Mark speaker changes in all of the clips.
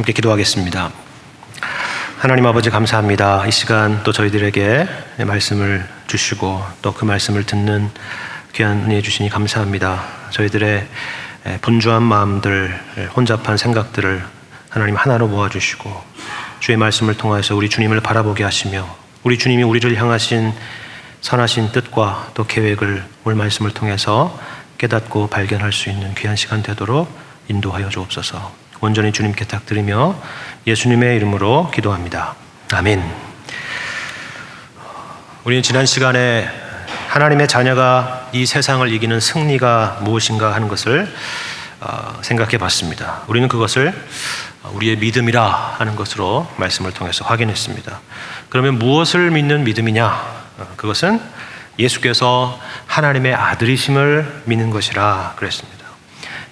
Speaker 1: 함께 기도하겠습니다. 하나님 아버지 감사합니다. 이 시간 또 저희들에게 말씀을 주시고 또 그 말씀을 듣는 귀한 은혜 주시니 감사합니다. 저희들의 분주한 마음들, 혼잡한 생각들을 하나님 하나로 모아주시고 주의 말씀을 통해서 우리 주님을 바라보게 하시며 우리 주님이 우리를 향하신 선하신 뜻과 또 계획을 오늘 말씀을 통해서 깨닫고 발견할 수 있는 귀한 시간 되도록 인도하여 주옵소서. 온전히 주님께 탁드리며 예수님의 이름으로 기도합니다. 아멘. 우리는 지난 시간에 하나님의 자녀가 이 세상을 이기는 승리가 무엇인가 하는 것을 생각해 봤습니다. 우리는 그것을 우리의 믿음이라 하는 것으로 말씀을 통해서 확인했습니다. 그러면 무엇을 믿는 믿음이냐? 그것은 예수께서 하나님의 아들이심을 믿는 것이라 그랬습니다.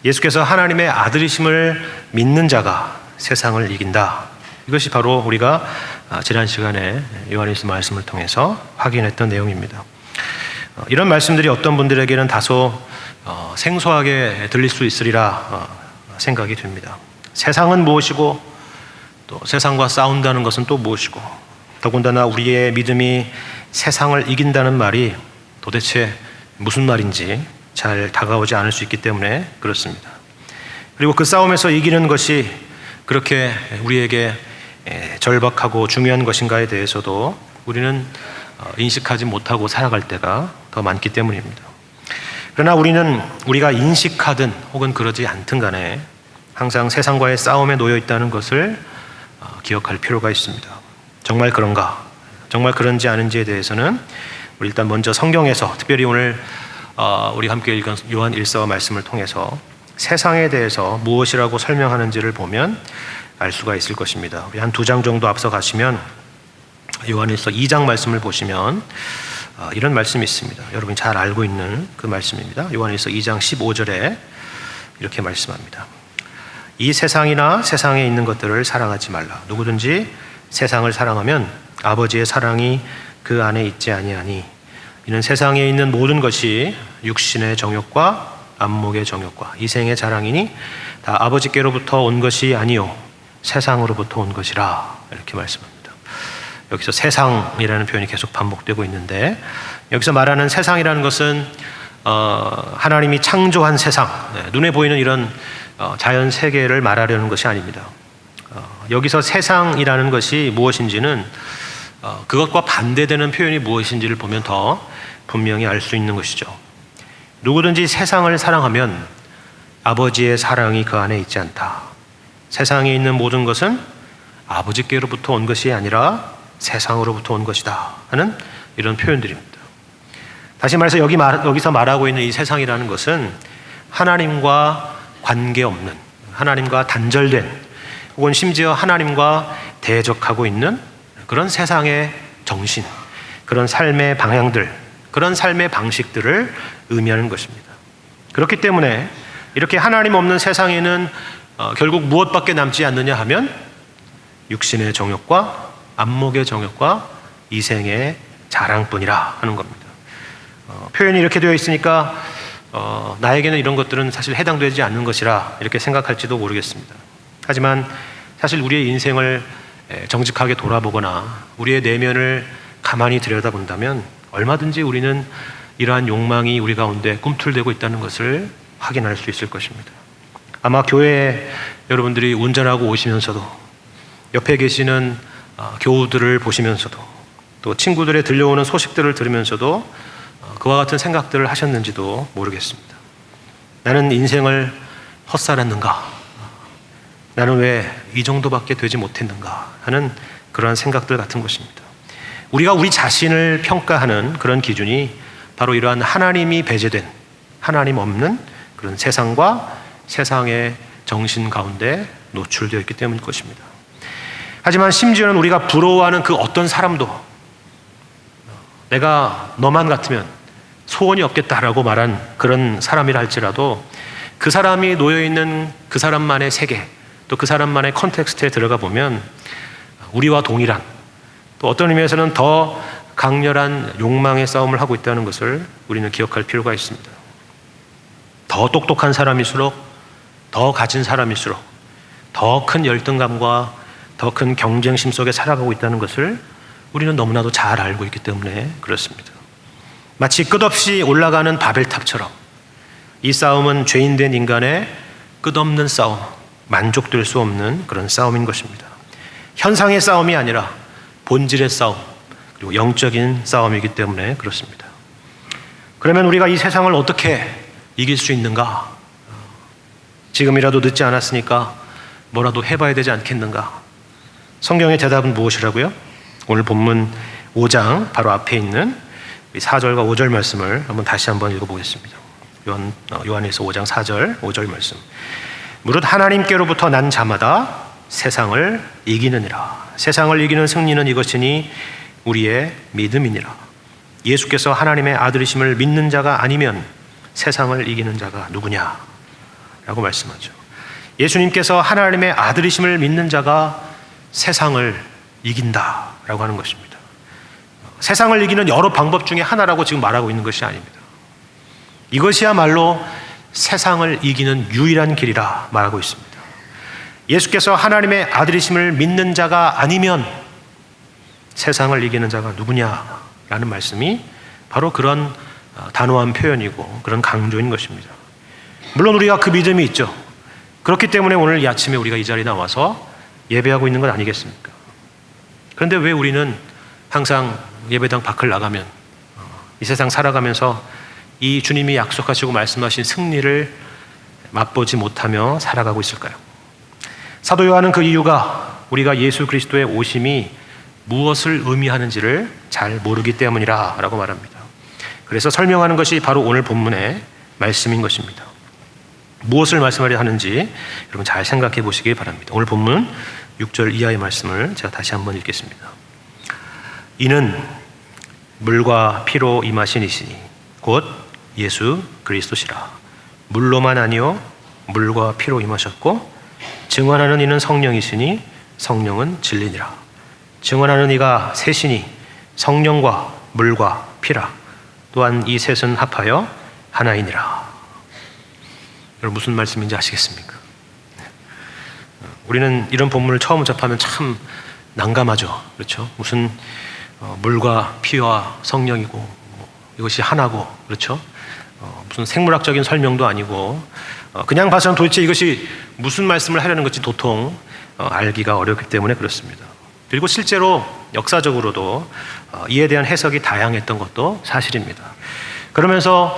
Speaker 1: 예수께서 하나님의 아들이심을 믿는 자가 세상을 이긴다. 이것이 바로 우리가 지난 시간에 요한일서 말씀을 통해서 확인했던 내용입니다. 이런 말씀들이 어떤 분들에게는 다소 생소하게 들릴 수 있으리라 생각이 됩니다. 세상은 무엇이고 또 세상과 싸운다는 것은 또 무엇이고 더군다나 우리의 믿음이 세상을 이긴다는 말이 도대체 무슨 말인지 잘 다가오지 않을 수 있기 때문에 그렇습니다. 그리고 그 싸움에서 이기는 것이 그렇게 우리에게 절박하고 중요한 것인가에 대해서도 우리는 인식하지 못하고 살아갈 때가 더 많기 때문입니다. 그러나 우리는 우리가 인식하든 혹은 그러지 않든 간에 항상 세상과의 싸움에 놓여 있다는 것을 기억할 필요가 있습니다. 정말 그런가? 정말 그런지 아닌지에 대해서는 우리 일단 먼저 성경에서 특별히 오늘 우리 함께 읽은 요한 1서 말씀을 통해서 세상에 대해서 무엇이라고 설명하는지를 보면 알 수가 있을 것입니다. 우리 한 2장 정도 앞서 가시면 요한 1서 2장 말씀을 보시면 이런 말씀이 있습니다. 여러분이 잘 알고 있는 그 말씀입니다. 요한 1서 2장 15절에 이렇게 말씀합니다. 이 세상이나 세상에 있는 것들을 사랑하지 말라. 누구든지 세상을 사랑하면 아버지의 사랑이 그 안에 있지 아니하니 이는 세상에 있는 모든 것이 육신의 정욕과 안목의 정욕과 이생의 자랑이니 다 아버지께로부터 온 것이 아니요 세상으로부터 온 것이라. 이렇게 말씀합니다. 여기서 세상이라는 표현이 계속 반복되고 있는데 여기서 말하는 세상이라는 것은 하나님이 창조한 세상, 눈에 보이는 이런 자연 세계를 말하려는 것이 아닙니다. 여기서 세상이라는 것이 무엇인지는 그것과 반대되는 표현이 무엇인지를 보면 더 분명히 알 수 있는 것이죠. 누구든지 세상을 사랑하면 아버지의 사랑이 그 안에 있지 않다. 세상에 있는 모든 것은 아버지께로부터 온 것이 아니라 세상으로부터 온 것이다 하는 이런 표현들입니다. 다시 말해서 여기서 말하고 있는 이 세상이라는 것은 하나님과 관계없는, 하나님과 단절된 혹은 심지어 하나님과 대적하고 있는 그런 세상의 정신, 그런 삶의 방향들, 그런 삶의 방식들을 의미하는 것입니다. 그렇기 때문에 이렇게 하나님 없는 세상에는 결국 무엇밖에 남지 않느냐 하면 육신의 정욕과 안목의 정욕과 이생의 자랑뿐이라 하는 겁니다. 표현이 이렇게 되어 있으니까 나에게는 이런 것들은 사실 해당되지 않는 것이라 이렇게 생각할지도 모르겠습니다. 하지만 사실 우리의 인생을 정직하게 돌아보거나 우리의 내면을 가만히 들여다본다면 얼마든지 우리는 이러한 욕망이 우리 가운데 꿈틀대고 있다는 것을 확인할 수 있을 것입니다. 아마 교회에 여러분들이 운전하고 오시면서도 옆에 계시는 교우들을 보시면서도 또 친구들의 들려오는 소식들을 들으면서도 그와 같은 생각들을 하셨는지도 모르겠습니다. 나는 인생을 헛살았는가? 나는 왜 이 정도밖에 되지 못했는가 하는 그러한 생각들 같은 것입니다. 우리가 우리 자신을 평가하는 그런 기준이 바로 이러한 하나님이 배제된, 하나님 없는 그런 세상과 세상의 정신 가운데 노출되어 있기 때문일 것입니다. 하지만 심지어는 우리가 부러워하는 그 어떤 사람도 내가 너만 같으면 소원이 없겠다라고 말한 그런 사람이라 할지라도 그 사람이 놓여있는 그 사람만의 세계, 또 그 사람만의 컨텍스트에 들어가 보면 우리와 동일한, 또 어떤 의미에서는 더 강렬한 욕망의 싸움을 하고 있다는 것을 우리는 기억할 필요가 있습니다. 더 똑똑한 사람일수록, 더 가진 사람일수록, 더 큰 열등감과 더 큰 경쟁심 속에 살아가고 있다는 것을 우리는 너무나도 잘 알고 있기 때문에 그렇습니다. 마치 끝없이 올라가는 바벨탑처럼 이 싸움은 죄인된 인간의 끝없는 싸움, 만족될 수 없는 그런 싸움인 것입니다. 현상의 싸움이 아니라 본질의 싸움, 그리고 영적인 싸움이기 때문에 그렇습니다. 그러면 우리가 이 세상을 어떻게 이길 수 있는가? 지금이라도 늦지 않았으니까 뭐라도 해봐야 되지 않겠는가? 성경의 대답은 무엇이라고요? 오늘 본문 5장 바로 앞에 있는 4절과 5절 말씀을 다시 한번 읽어보겠습니다. 요한에서 5장 4절, 5절 말씀. 무릇 하나님께로부터 난 자마다 세상을 이기느니라. 세상을 이기는 승리는 이것이니 우리의 믿음이니라. 예수께서 하나님의 아들이심을 믿는 자가 아니면 세상을 이기는 자가 누구냐? 라고 말씀하죠. 예수님께서 하나님의 아들이심을 믿는 자가 세상을 이긴다라고 하는 것입니다. 세상을 이기는 여러 방법 중에 하나라고 지금 말하고 있는 것이 아닙니다. 이것이야말로 세상을 이기는 유일한 길이라 말하고 있습니다. 예수께서 하나님의 아들이심을 믿는 자가 아니면 세상을 이기는 자가 누구냐라는 말씀이 바로 그런 단호한 표현이고 그런 강조인 것입니다. 물론 우리가 그 믿음이 있죠. 그렇기 때문에 오늘 이 아침에 우리가 이 자리에 나와서 예배하고 있는 것 아니겠습니까? 그런데 왜 우리는 항상 예배당 밖을 나가면 이 세상 살아가면서 이 주님이 약속하시고 말씀하신 승리를 맛보지 못하며 살아가고 있을까요? 사도 요한은 그 이유가 우리가 예수 그리스도의 오심이 무엇을 의미하는지를 잘 모르기 때문이라 라고 말합니다. 그래서 설명하는 것이 바로 오늘 본문의 말씀인 것입니다. 무엇을 말씀하려 하는지 여러분 잘 생각해 보시기 바랍니다. 오늘 본문 6절 이하의 말씀을 제가 다시 한번 읽겠습니다. 이는 물과 피로 임하신 이시니 곧 예수 그리스도시라. 물로만 아니요 물과 피로 임하셨고 증언하는 이는 성령이시니 성령은 진리니라. 증언하는 이가 셋이니 성령과 물과 피라. 또한 이 셋은 합하여 하나이니라. 여러분 무슨 말씀인지 아시겠습니까? 우리는 이런 본문을 처음 접하면 참 난감하죠. 그렇죠? 무슨 물과 피와 성령이고 이것이 하나고 그렇죠? 무슨 생물학적인 설명도 아니고 그냥 봐서는 도대체 이것이 무슨 말씀을 하려는 것인지 도통 알기가 어렵기 때문에 그렇습니다. 그리고 실제로 역사적으로도 이에 대한 해석이 다양했던 것도 사실입니다. 그러면서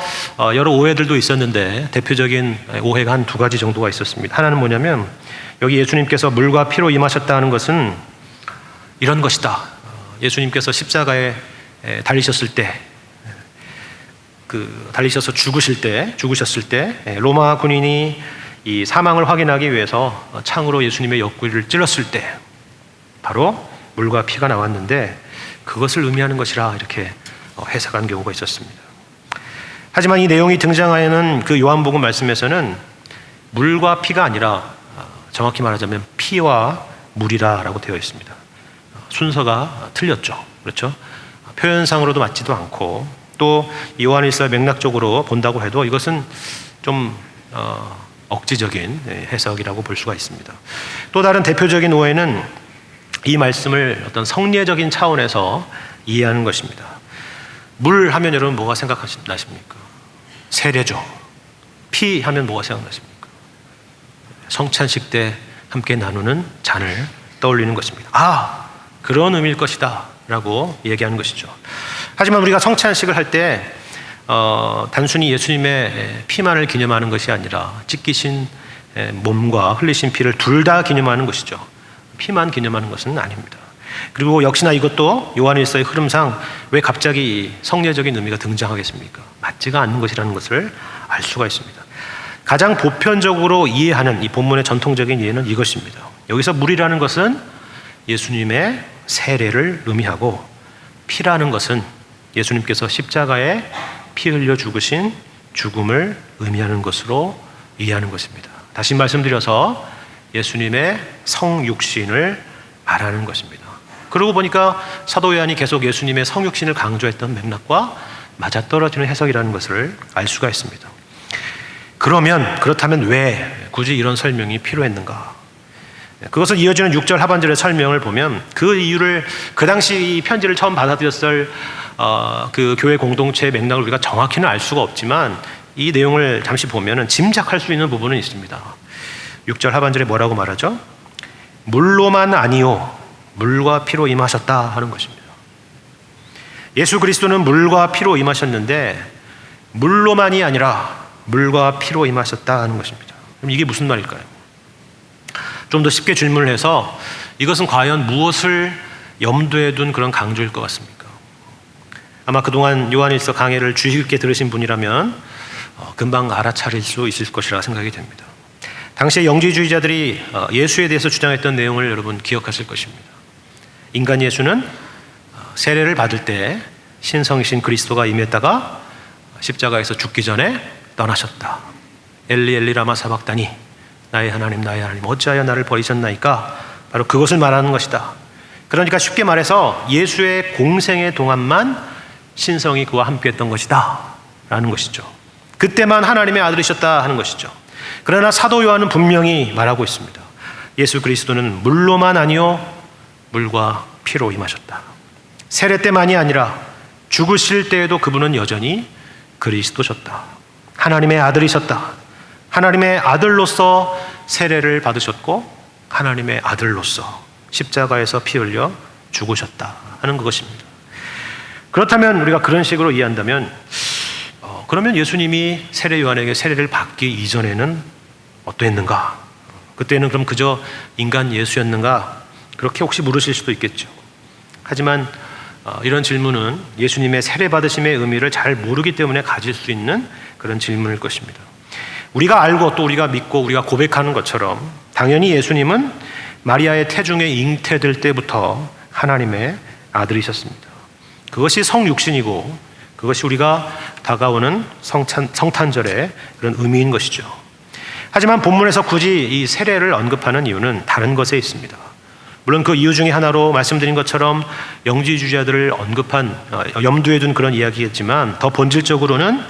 Speaker 1: 여러 오해들도 있었는데 대표적인 오해가 한 두 가지 정도가 있었습니다. 하나는 뭐냐면 여기 예수님께서 물과 피로 임하셨다는 것은 이런 것이다. 예수님께서 십자가에 달리셨을 때 달리셔서 죽으셨을 때 로마 군인이 이 사망을 확인하기 위해서 창으로 예수님의 옆구리를 찔렀을 때 바로 물과 피가 나왔는데 그것을 의미하는 것이라 이렇게 해석한 경우가 있었습니다. 하지만 이 내용이 등장하는 그 요한복음 말씀에서는 물과 피가 아니라 정확히 말하자면 피와 물이라라고 되어 있습니다. 순서가 틀렸죠. 그렇죠? 표현상으로도 맞지도 않고 또 요한일서 맥락적으로 본다고 해도 이것은 좀 억지적인 해석이라고 볼 수가 있습니다. 또 다른 대표적인 오해는 이 말씀을 어떤 성례적인 차원에서 이해하는 것입니다. 물 하면 여러분 뭐가 생각나십니까? 세례죠. 피 하면 뭐가 생각나십니까? 성찬식 때 함께 나누는 잔을 떠올리는 것입니다. 아, 그런 의미일 것이다 라고 얘기하는 것이죠. 하지만 우리가 성찬식을 할 때 단순히 예수님의 피만을 기념하는 것이 아니라 찢기신 몸과 흘리신 피를 둘 다 기념하는 것이죠. 피만 기념하는 것은 아닙니다. 그리고 역시나 이것도 요한일서의 흐름상 왜 갑자기 성례적인 의미가 등장하겠습니까? 맞지가 않는 것이라는 것을 알 수가 있습니다. 가장 보편적으로 이해하는 이 본문의 전통적인 이해는 이것입니다. 여기서 물이라는 것은 예수님의 세례를 의미하고 피라는 것은 예수님께서 십자가에 피 흘려 죽으신 죽음을 의미하는 것으로 이해하는 것입니다. 다시 말씀드려서 예수님의 성육신을 말하는 것입니다. 그러고 보니까 사도 요한이 계속 예수님의 성육신을 강조했던 맥락과 맞아떨어지는 해석이라는 것을 알 수가 있습니다. 그렇다면 왜 굳이 이런 설명이 필요했는가? 그것을 이어지는 6절 하반절의 설명을 보면 그 이유를 그 당시 이 편지를 처음 받아들였을 그 교회 공동체의 맥락을 우리가 정확히는 알 수가 없지만 이 내용을 잠시 보면은 짐작할 수 있는 부분은 있습니다. 6절 하반절에 뭐라고 말하죠? 물로만 아니요 물과 피로 임하셨다 하는 것입니다. 예수 그리스도는 물과 피로 임하셨는데 물로만이 아니라 물과 피로 임하셨다 하는 것입니다. 그럼 이게 무슨 말일까요? 좀 더 쉽게 질문을 해서 이것은 과연 무엇을 염두에 둔 그런 강조일 것 같습니까? 아마 그동안 요한일서 강해를 주의 깊게 들으신 분이라면 금방 알아차릴 수 있을 것이라 생각이 됩니다. 당시에 영지주의자들이 예수에 대해서 주장했던 내용을 여러분 기억하실 것입니다. 인간 예수는 세례를 받을 때 신성이신 그리스도가 임했다가 십자가에서 죽기 전에 떠나셨다. 엘리 엘리 라마 사박다니 나의 하나님 나의 하나님 어찌하여 나를 버리셨나이까. 바로 그것을 말하는 것이다. 그러니까 쉽게 말해서 예수의 공생의 동안만 신성이 그와 함께했던 것이다 라는 것이죠. 그때만 하나님의 아들이셨다 하는 것이죠. 그러나 사도 요한은 분명히 말하고 있습니다. 예수 그리스도는 물로만 아니요 물과 피로 임하셨다. 세례 때만이 아니라 죽으실 때에도 그분은 여전히 그리스도셨다. 하나님의 아들이셨다. 하나님의 아들로서 세례를 받으셨고 하나님의 아들로서 십자가에서 피 흘려 죽으셨다 하는 그것입니다. 그렇다면 우리가 그런 식으로 이해한다면 그러면 예수님이 세례 요한에게 세례를 받기 이전에는 어떠했는가? 그때는 그럼 그저 인간 예수였는가? 그렇게 혹시 물으실 수도 있겠죠. 하지만 이런 질문은 예수님의 세례 받으심의 의미를 잘 모르기 때문에 가질 수 있는 그런 질문일 것입니다. 우리가 알고 또 우리가 믿고 우리가 고백하는 것처럼 당연히 예수님은 마리아의 태중에 잉태될 때부터 하나님의 아들이셨습니다. 그것이 성육신이고 그것이 우리가 다가오는 성탄절의 그런 의미인 것이죠. 하지만 본문에서 굳이 이 세례를 언급하는 이유는 다른 것에 있습니다. 물론 그 이유 중에 하나로 말씀드린 것처럼 영지주의자들을 언급한 염두에 둔 그런 이야기겠지만 더 본질적으로는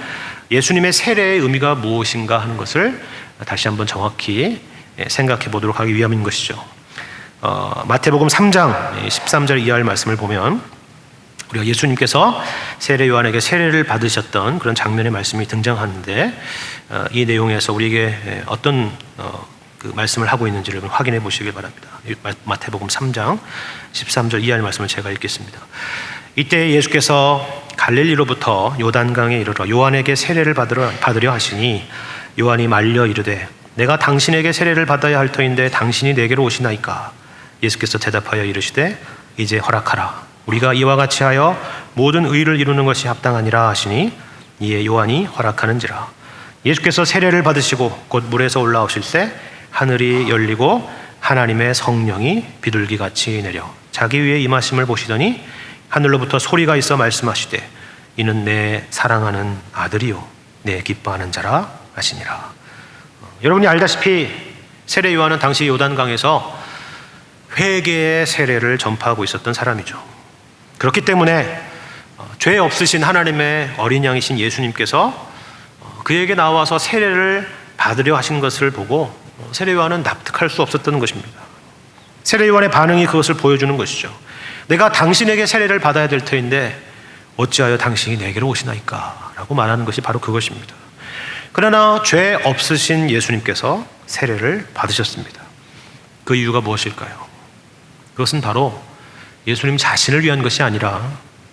Speaker 1: 예수님의 세례의 의미가 무엇인가 하는 것을 다시 한번 정확히 생각해 보도록 하기 위함인 것이죠. 마태복음 3장 13절 이하의 말씀을 보면 우리가 예수님께서 세례 요한에게 세례를 받으셨던 그런 장면의 말씀이 등장하는데 이 내용에서 우리에게 어떤 그 말씀을 하고 있는지를 확인해 보시길 바랍니다. 마태복음 3장 13절 이하의 말씀을 제가 읽겠습니다. 이때 예수께서 갈릴리로부터 요단강에 이르러 요한에게 세례를 받으려 하시니 요한이 말려 이르되 내가 당신에게 세례를 받아야 할 터인데 당신이 내게로 오시나이까. 예수께서 대답하여 이르시되 이제 허락하라. 우리가 이와 같이 하여 모든 의를 이루는 것이 합당하니라 하시니 이에 요한이 허락하는지라. 예수께서 세례를 받으시고 곧 물에서 올라오실 때 하늘이 열리고 하나님의 성령이 비둘기같이 내려 자기 위에 임하심을 보시더니 하늘로부터 소리가 있어 말씀하시되 이는 내 사랑하는 아들이요 내 기뻐하는 자라 하시니라. 여러분이 알다시피 세례 요한은 당시 요단강에서 회개의 세례를 전파하고 있었던 사람이죠. 그렇기 때문에 죄 없으신 하나님의 어린 양이신 예수님께서 그에게 나와서 세례를 받으려 하신 것을 보고 세례 요한은 납득할 수 없었던 것입니다. 세례 요한의 반응이 그것을 보여주는 것이죠. 내가 당신에게 세례를 받아야 될 터인데 어찌하여 당신이 내게로 오시나이까 라고 말하는 것이 바로 그것입니다. 그러나 죄 없으신 예수님께서 세례를 받으셨습니다. 그 이유가 무엇일까요? 그것은 바로 예수님 자신을 위한 것이 아니라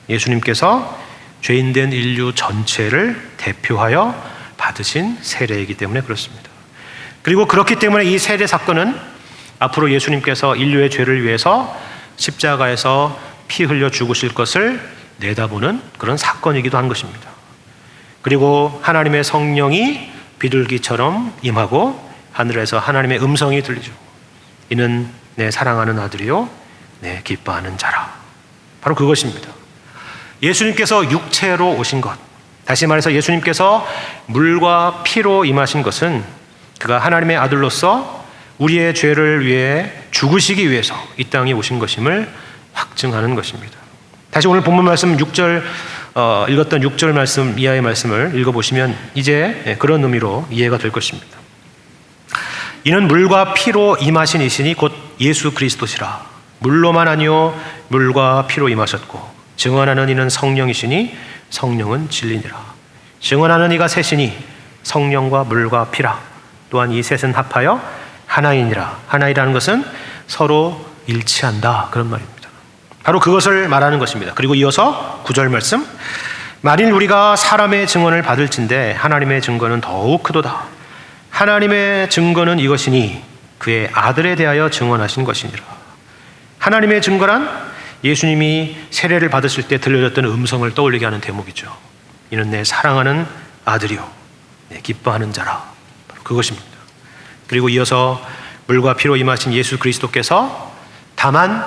Speaker 1: 예수님께서 죄인된 인류 전체를 대표하여 받으신 세례이기 때문에 그렇습니다. 그리고 그렇기 때문에 이 세례 사건은 앞으로 예수님께서 인류의 죄를 위해서 십자가에서 피 흘려 죽으실 것을 내다보는 그런 사건이기도 한 것입니다. 그리고 하나님의 성령이 비둘기처럼 임하고 하늘에서 하나님의 음성이 들리죠. 이는 내 사랑하는 아들이요 내 기뻐하는 자라. 바로 그것입니다. 예수님께서 육체로 오신 것, 다시 말해서 예수님께서 물과 피로 임하신 것은 그가 하나님의 아들로서 우리의 죄를 위해 죽으시기 위해서 이 땅에 오신 것임을 확증하는 것입니다. 다시 오늘 본문 말씀 6절 읽었던 6절 말씀 이하의 말씀을 읽어보시면 이제 그런 의미로 이해가 될 것입니다. 이는 물과 피로 임하신 이시니 곧 예수 그리스도시라. 물로만 아니요 물과 피로 임하셨고 증언하는 이는 성령이시니 성령은 진리니라. 증언하는 이가 셋이니 성령과 물과 피라. 또한 이 셋은 합하여 하나이니라. 하나이라는 것은 서로 일치한다, 그런 말입니다. 바로 그것을 말하는 것입니다. 그리고 이어서 9절 말씀, 만일 우리가 사람의 증언을 받을진대 하나님의 증거는 더욱 크도다. 하나님의 증거는 이것이니 그의 아들에 대하여 증언하신 것이니라. 하나님의 증거란 예수님이 세례를 받으실 때 들려졌던 음성을 떠올리게 하는 대목이죠. 이는 내 사랑하는 아들이요 내 기뻐하는 자라. 바로 그것입니다. 그리고 이어서 물과 피로 임하신 예수 그리스도께서 다만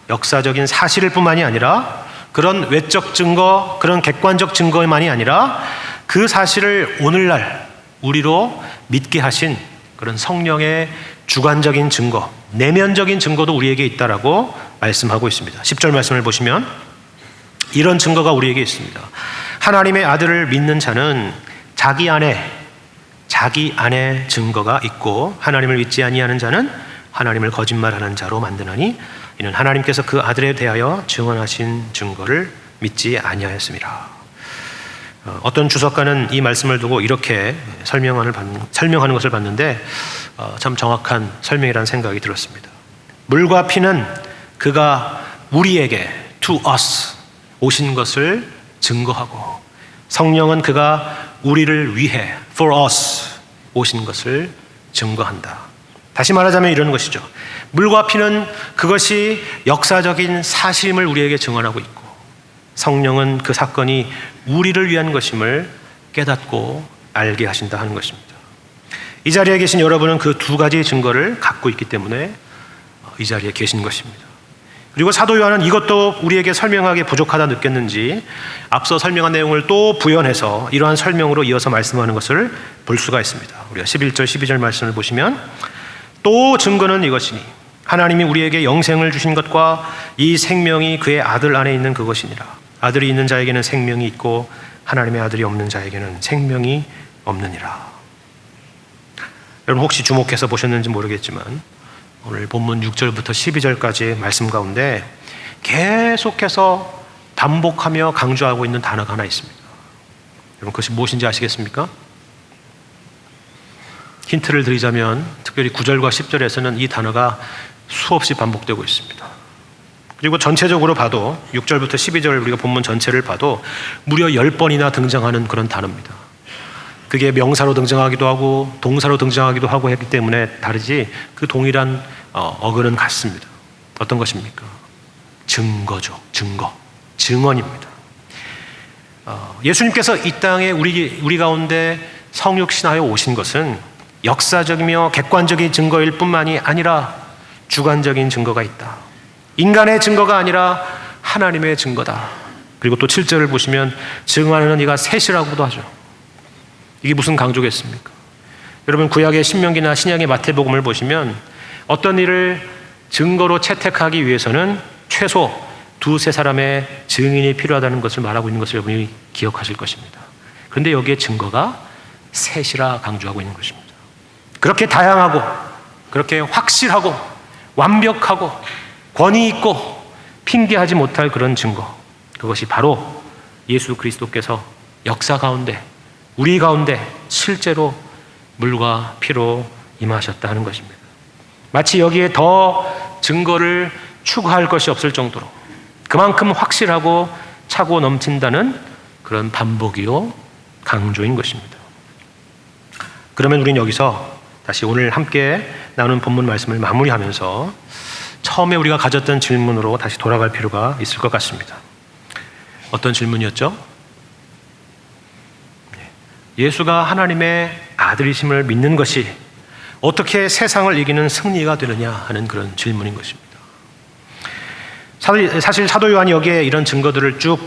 Speaker 1: 역사적인 사실일 뿐만이 아니라 그런 외적 증거, 그런 객관적 증거만이 아니라 그 사실을 오늘날 우리로 믿게 하신 그런 성령의 주관적인 증거, 내면적인 증거도 우리에게 있다라고 말씀하고 있습니다. 10절 말씀을 보시면 이런 증거가 우리에게 있습니다. 하나님의 아들을 믿는 자는 자기 안에 증거가 있고 하나님을 믿지 아니하는 자는 하나님을 거짓말하는 자로 만드나니 이는 하나님께서 그 아들에 대하여 증언하신 증거를 믿지 아니하였습니다. 어떤 주석가는 이 말씀을 두고 이렇게 설명하는 것을 봤는데 참 정확한 설명이라는 생각이 들었습니다. 물과 피는 그가 우리에게 to us 오신 것을 증거하고 성령은 그가 우리를 위해 for us 오신 것을 증거한다. 다시 말하자면 이런 것이죠. 물과 피는 그것이 역사적인 사실임을 우리에게 증언하고 있고 성령은 그 사건이 우리를 위한 것임을 깨닫고 알게 하신다 하는 것입니다. 이 자리에 계신 여러분은 그 두 가지 증거를 갖고 있기 때문에 이 자리에 계신 것입니다. 그리고 사도 요한은 이것도 우리에게 설명하기 부족하다 느꼈는지 앞서 설명한 내용을 또 부연해서 이러한 설명으로 이어서 말씀하는 것을 볼 수가 있습니다. 우리가 11절 12절 말씀을 보시면 또 증거는 이것이니 하나님이 우리에게 영생을 주신 것과 이 생명이 그의 아들 안에 있는 그것이니라. 아들이 있는 자에게는 생명이 있고 하나님의 아들이 없는 자에게는 생명이 없느니라. 여러분 혹시 주목해서 보셨는지 모르겠지만 오늘 본문 6절부터 12절까지의 말씀 가운데 계속해서 반복하며 강조하고 있는 단어가 하나 있습니다. 여러분 그것이 무엇인지 아시겠습니까? 힌트를 드리자면 특별히 9절과 10절에서는 이 단어가 수없이 반복되고 있습니다. 그리고 전체적으로 봐도 6절부터 12절 우리가 본문 전체를 봐도 무려 10번이나 등장하는 그런 단어입니다. 그게 명사로 등장하기도 하고 동사로 등장하기도 하고 했기 때문에 다르지 그 동일한 어근은 같습니다. 어떤 것입니까? 증거죠. 증언입니다. 예수님께서 이 땅에 우리 가운데 성육신하여 오신 것은 역사적이며 객관적인 증거일 뿐만이 아니라 주관적인 증거가 있다. 인간의 증거가 아니라 하나님의 증거다. 그리고 또 7절을 보시면 증언하는 이가 셋이라고도 하죠. 이게 무슨 강조겠습니까? 여러분 구약의 신명기나 신약의 마태복음을 보시면 어떤 일을 증거로 채택하기 위해서는 최소 두세 사람의 증인이 필요하다는 것을 말하고 있는 것을 여러분이 기억하실 것입니다. 그런데 여기에 증거가 셋이라 강조하고 있는 것입니다. 그렇게 다양하고 그렇게 확실하고 완벽하고 권위 있고 핑계하지 못할 그런 증거, 그것이 바로 예수 그리스도께서 역사 가운데 우리 가운데 실제로 물과 피로 임하셨다 하는 것입니다. 마치 여기에 더 증거를 추가할 것이 없을 정도로 그만큼 확실하고 차고 넘친다는 그런 반복이요 강조인 것입니다. 그러면 우리는 여기서 다시 오늘 함께 나눈 본문 말씀을 마무리하면서 처음에 우리가 가졌던 질문으로 다시 돌아갈 필요가 있을 것 같습니다. 어떤 질문이었죠? 예수가 하나님의 아들이심을 믿는 것이 어떻게 세상을 이기는 승리가 되느냐 하는 그런 질문인 것입니다. 사실 사도 요한이 여기에 이런 증거들을 쭉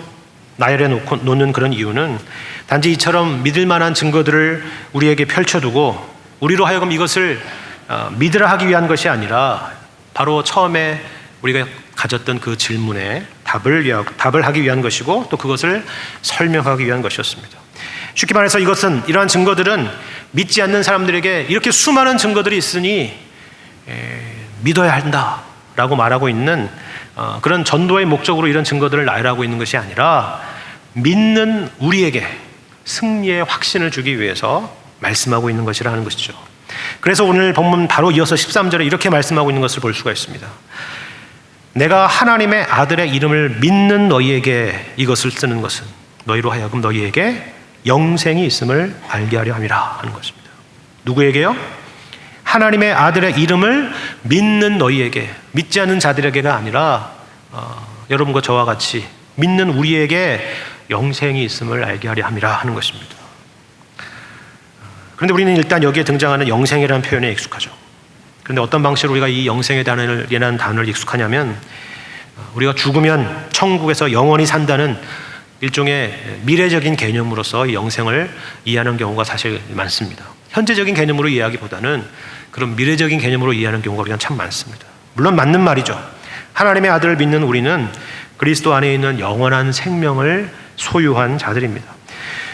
Speaker 1: 나열해 놓는 그런 이유는 단지 이처럼 믿을 만한 증거들을 우리에게 펼쳐두고 우리로 하여금 이것을 믿으라 하기 위한 것이 아니라 바로 처음에 우리가 가졌던 그 질문에 답을 하기 위한 것이고 또 그것을 설명하기 위한 것이었습니다. 쉽게 말해서 이러한 증거들은 믿지 않는 사람들에게 이렇게 수많은 증거들이 있으니 믿어야 한다라고 말하고 있는 그런 전도의 목적으로 이런 증거들을 나열하고 있는 것이 아니라 믿는 우리에게 승리의 확신을 주기 위해서 말씀하고 있는 것이라는 것이죠. 그래서 오늘 본문 바로 이어서 13절에 이렇게 말씀하고 있는 것을 볼 수가 있습니다. 내가 하나님의 아들의 이름을 믿는 너희에게 이것을 쓰는 것은 너희로 하여금 너희에게 영생이 있음을 알게 하려 함이라 하는 것입니다. 누구에게요? 하나님의 아들의 이름을 믿는 너희에게, 믿지 않는 자들에게가 아니라 여러분과 저와 같이 믿는 우리에게 영생이 있음을 알게 하려 함이라 하는 것입니다. 그런데 우리는 일단 여기에 등장하는 영생이라는 표현에 익숙하죠. 그런데 어떤 방식으로 우리가 이 영생이라는 단어를 익숙하냐면 우리가 죽으면 천국에서 영원히 산다는 일종의 미래적인 개념으로서 이 영생을 이해하는 경우가 사실 많습니다. 현재적인 개념으로 이해하기보다는 그런 미래적인 개념으로 이해하는 경우가 우리가 참 많습니다. 물론 맞는 말이죠. 하나님의 아들을 믿는 우리는 그리스도 안에 있는 영원한 생명을 소유한 자들입니다.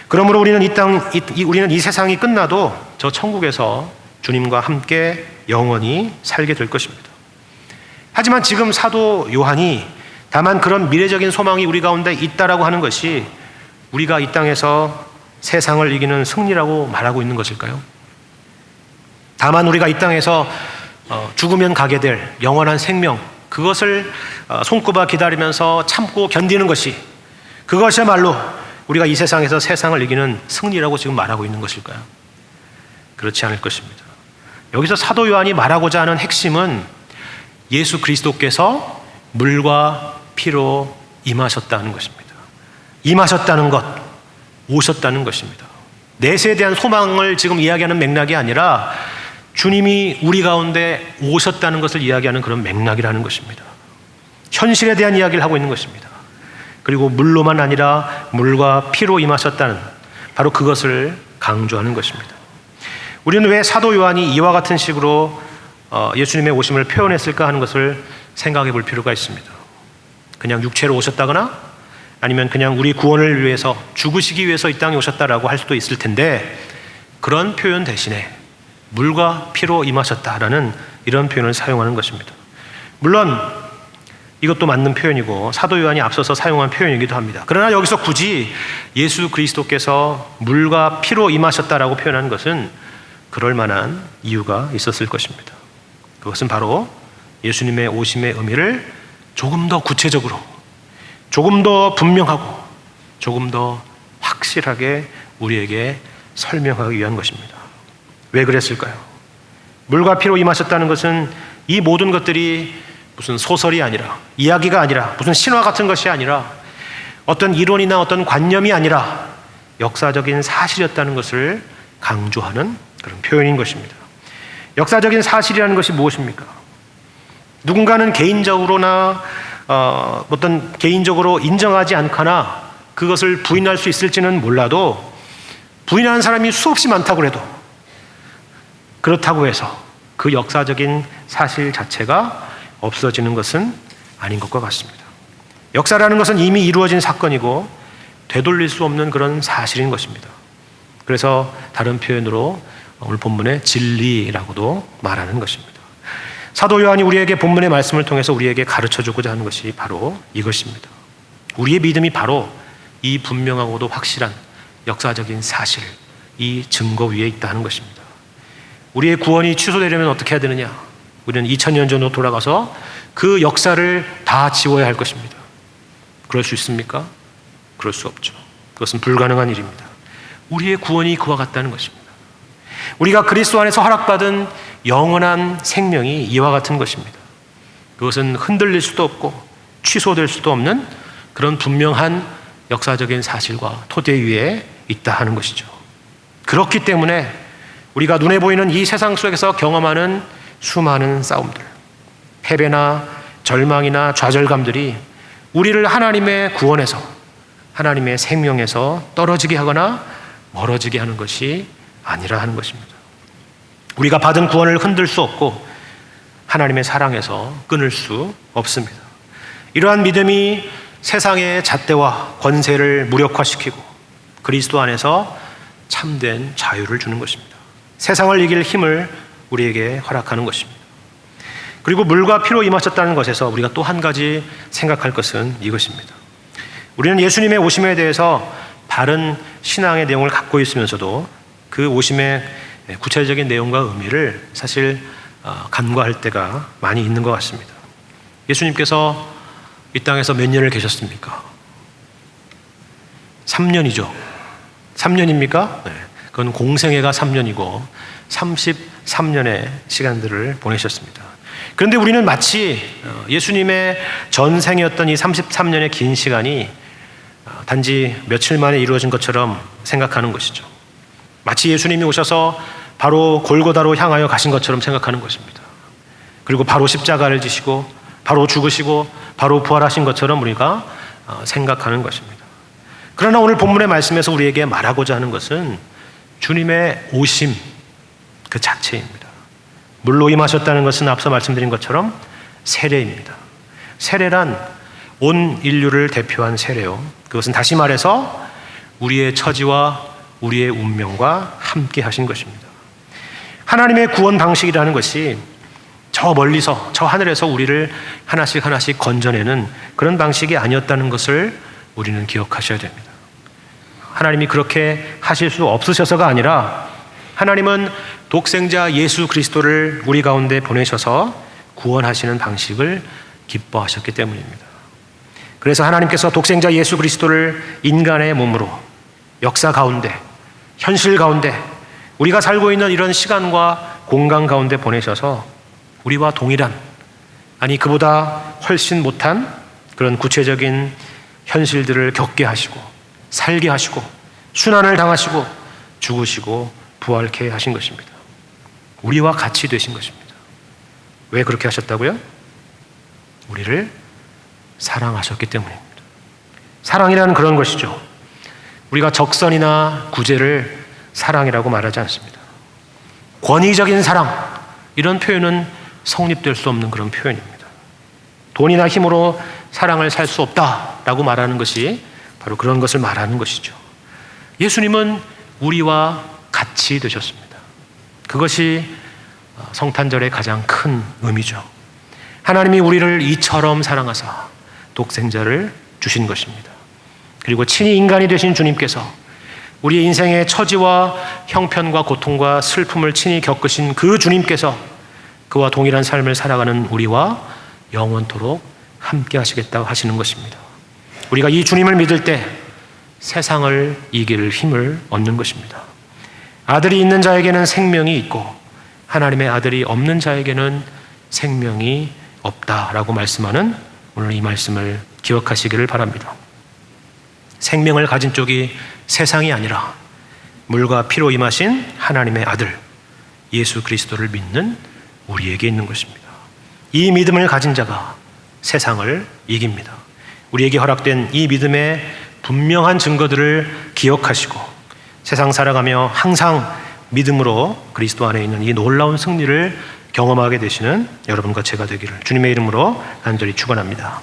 Speaker 1: 그러므로 우리는 우리는 이 세상이 끝나도 저 천국에서 주님과 함께 영원히 살게 될 것입니다. 하지만 지금 사도 요한이 다만 그런 미래적인 소망이 우리 가운데 있다라고 하는 것이 우리가 이 땅에서 세상을 이기는 승리라고 말하고 있는 것일까요? 다만 우리가 이 땅에서 죽으면 가게 될 영원한 생명, 그것을 손꼽아 기다리면서 참고 견디는 것이, 그것이야말로 우리가 이 세상에서 세상을 이기는 승리라고 지금 말하고 있는 것일까요? 그렇지 않을 것입니다. 여기서 사도 요한이 말하고자 하는 핵심은 예수 그리스도께서 물과 피로 임하셨다는 것입니다. 임하셨다는 것, 오셨다는 것입니다. 내세에 대한 소망을 지금 이야기하는 맥락이 아니라 주님이 우리 가운데 오셨다는 것을 이야기하는 그런 맥락이라는 것입니다. 현실에 대한 이야기를 하고 있는 것입니다. 그리고 물로만 아니라 물과 피로 임하셨다는 바로 그것을 강조하는 것입니다. 우리는 왜 사도 요한이 이와 같은 식으로 예수님의 오심을 표현했을까 하는 것을 생각해 볼 필요가 있습니다. 그냥 육체로 오셨다거나 아니면 그냥 우리 구원을 위해서 죽으시기 위해서 이 땅에 오셨다라고 할 수도 있을 텐데 그런 표현 대신에 물과 피로 임하셨다라는 이런 표현을 사용하는 것입니다. 물론 이것도 맞는 표현이고 사도 요한이 앞서서 사용한 표현이기도 합니다. 그러나 여기서 굳이 예수 그리스도께서 물과 피로 임하셨다라고 표현하는 것은 그럴 만한 이유가 있었을 것입니다. 그것은 바로 예수님의 오심의 의미를 조금 더 구체적으로, 조금 더 분명하고, 조금 더 확실하게 우리에게 설명하기 위한 것입니다. 왜 그랬을까요? 물과 피로 임하셨다는 것은 이 모든 것들이 무슨 소설이 아니라, 이야기가 아니라, 무슨 신화 같은 것이 아니라, 어떤 이론이나 어떤 관념이 아니라 역사적인 사실이었다는 것을 강조하는 그런 표현인 것입니다. 역사적인 사실이라는 것이 무엇입니까? 누군가는 개인적으로나 어떤 개인적으로 인정하지 않거나 그것을 부인할 수 있을지는 몰라도 부인하는 사람이 수없이 많다고 해도 그렇다고 해서 그 역사적인 사실 자체가 없어지는 것은 아닌 것과 같습니다. 역사라는 것은 이미 이루어진 사건이고 되돌릴 수 없는 그런 사실인 것입니다. 그래서 다른 표현으로 오늘 본문의 진리라고도 말하는 것입니다. 사도 요한이 우리에게 본문의 말씀을 통해서 우리에게 가르쳐주고자 하는 것이 바로 이것입니다. 우리의 믿음이 바로 이 분명하고도 확실한 역사적인 사실, 이 증거 위에 있다 하는 것입니다. 우리의 구원이 취소되려면 어떻게 해야 되느냐? 우리는 2000년 전으로 돌아가서 그 역사를 다 지워야 할 것입니다. 그럴 수 있습니까? 그럴 수 없죠. 그것은 불가능한 일입니다. 우리의 구원이 그와 같다는 것입니다. 우리가 그리스도 안에서 허락받은 영원한 생명이 이와 같은 것입니다. 그것은 흔들릴 수도 없고 취소될 수도 없는 그런 분명한 역사적인 사실과 토대 위에 있다 하는 것이죠. 그렇기 때문에 우리가 눈에 보이는 이 세상 속에서 경험하는 수많은 싸움들, 패배나 절망이나 좌절감들이 우리를 하나님의 구원에서, 하나님의 생명에서 떨어지게 하거나 멀어지게 하는 것이 아니라 하는 것입니다. 우리가 받은 구원을 흔들 수 없고 하나님의 사랑에서 끊을 수 없습니다. 이러한 믿음이 세상의 잣대와 권세를 무력화시키고 그리스도 안에서 참된 자유를 주는 것입니다. 세상을 이길 힘을 우리에게 허락하는 것입니다. 그리고 물과 피로 임하셨다는 것에서 우리가 또 한 가지 생각할 것은 이것입니다. 우리는 예수님의 오심에 대해서 바른 신앙의 내용을 갖고 있으면서도 그 오심의 구체적인 내용과 의미를 사실 간과할 때가 많이 있는 것 같습니다. 예수님께서 이 땅에서 몇 년을 계셨습니까? 3년이죠. 3년입니까? 네. 그건 공생애가 3년이고 33년의 시간들을 보내셨습니다. 그런데 우리는 마치 예수님의 전생이었던 이 33년의 긴 시간이 단지 며칠 만에 이루어진 것처럼 생각하는 것이죠. 마치 예수님이 오셔서 바로 골고다로 향하여 가신 것처럼 생각하는 것입니다. 그리고 바로 십자가를 지시고 바로 죽으시고 바로 부활하신 것처럼 우리가 생각하는 것입니다. 그러나 오늘 본문의 말씀에서 우리에게 말하고자 하는 것은 주님의 오심 그 자체입니다. 물로 임하셨다는 것은 앞서 말씀드린 것처럼 세례입니다. 세례란 온 인류를 대표한 세례요. 그것은 다시 말해서 우리의 처지와 우리의 운명과 함께 하신 것입니다. 하나님의 구원 방식이라는 것이 저 멀리서 저 하늘에서 우리를 하나씩 하나씩 건져내는 그런 방식이 아니었다는 것을 우리는 기억하셔야 됩니다. 하나님이 그렇게 하실 수 없으셔서가 아니라 하나님은 독생자 예수 그리스도를 우리 가운데 보내셔서 구원하시는 방식을 기뻐하셨기 때문입니다. 그래서 하나님께서 독생자 예수 그리스도를 인간의 몸으로 역사 가운데, 현실 가운데, 우리가 살고 있는 이런 시간과 공간 가운데 보내셔서 우리와 동일한, 아니 그보다 훨씬 못한 그런 구체적인 현실들을 겪게 하시고 살게 하시고 순환을 당하시고 죽으시고 부활케 하신 것입니다. 우리와 같이 되신 것입니다. 왜 그렇게 하셨다고요? 우리를 사랑하셨기 때문입니다. 사랑이라는 그런 것이죠. 우리가 적선이나 구제를 사랑이라고 말하지 않습니다. 권위적인 사랑, 이런 표현은 성립될 수 없는 그런 표현입니다. 돈이나 힘으로 사랑을 살 수 없다라고 말하는 것이 바로 그런 것을 말하는 것이죠. 예수님은 우리와 같이 되셨습니다. 그것이 성탄절의 가장 큰 의미죠. 하나님이 우리를 이처럼 사랑하사 독생자를 주신 것입니다. 그리고 친히 인간이 되신 주님께서 우리의 인생의 처지와 형편과 고통과 슬픔을 친히 겪으신 그 주님께서 그와 동일한 삶을 살아가는 우리와 영원토록 함께 하시겠다고 하시는 것입니다. 우리가 이 주님을 믿을 때 세상을 이길 힘을 얻는 것입니다. 아들이 있는 자에게는 생명이 있고 하나님의 아들이 없는 자에게는 생명이 없다라고 말씀하는 오늘 이 말씀을 기억하시기를 바랍니다. 생명을 가진 쪽이 세상이 아니라 물과 피로 임하신 하나님의 아들 예수 그리스도를 믿는 우리에게 있는 것입니다. 이 믿음을 가진 자가 세상을 이깁니다. 우리에게 허락된 이 믿음의 분명한 증거들을 기억하시고 세상 살아가며 항상 믿음으로 그리스도 안에 있는 이 놀라운 승리를 경험하게 되시는 여러분과 제가 되기를 주님의 이름으로 간절히 축원합니다.